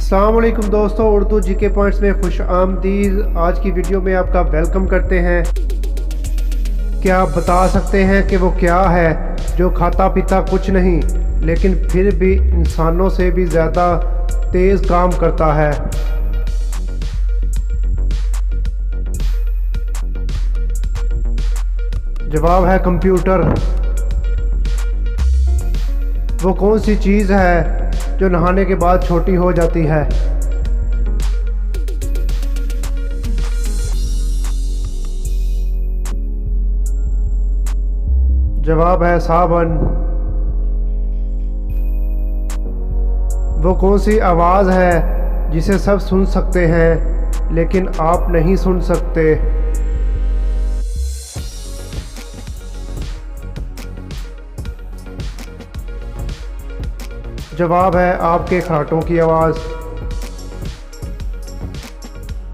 अस्सलाम वालेकुम दोस्तों, उर्दू जीके पॉइंट्स में खुश आमदीद। आज की वीडियो में आपका वेलकम करते हैं। क्या आप बता सकते हैं कि वो क्या है जो खाता पीता कुछ नहीं लेकिन फिर भी इंसानों से भी ज़्यादा तेज़ काम करता है? जवाब है कंप्यूटर। वो कौन सी चीज़ है जो नहाने के बाद छोटी हो जाती है? जवाब है साबुन। वो कौन सी आवाज़ है जिसे सब सुन सकते हैं लेकिन आप नहीं सुन सकते? जवाब है आपके खराटों की आवाज़।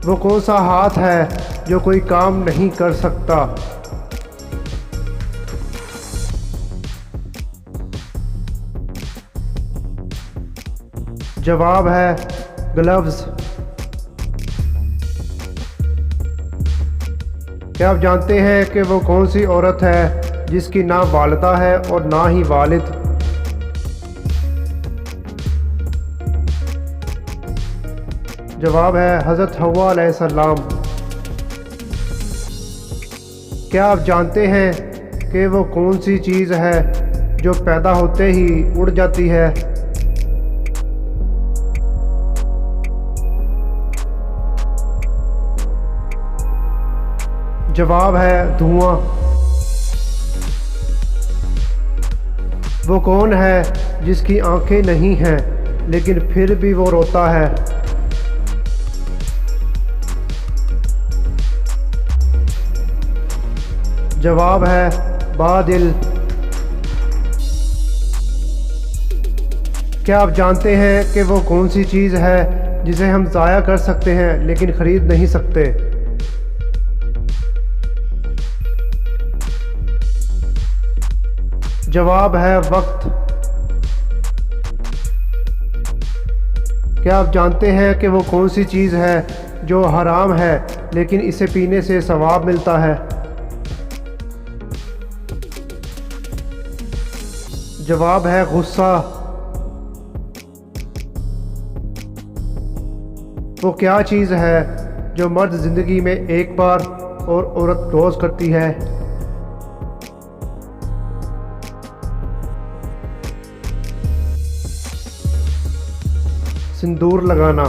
वो कौन सा हाथ है जो कोई काम नहीं कर सकता? जवाब है ग्लव्स। क्या आप जानते हैं कि वो कौन सी औरत है जिसकी ना वालिदा है और ना ही वालिद? जवाब है हज़रत हव्वा अलैहिस्सलाम। क्या आप जानते हैं कि वो कौन सी चीज़ है जो पैदा होते ही उड़ जाती है? जवाब है धुआं। वो कौन है जिसकी आंखें नहीं हैं लेकिन फिर भी वो रोता है? जवाब है बादल। क्या आप जानते हैं कि वो कौन सी चीज़ है जिसे हम ज़ाया कर सकते हैं लेकिन ख़रीद नहीं सकते? जवाब है वक्त। क्या आप जानते हैं कि वो कौन सी चीज़ है जो हराम है लेकिन इसे पीने से सवाब मिलता है? जवाब है गुस्सा। वो क्या चीज़ है जो मर्द ज़िंदगी में एक बार और औरत रोज़ करती है? सिंदूर लगाना।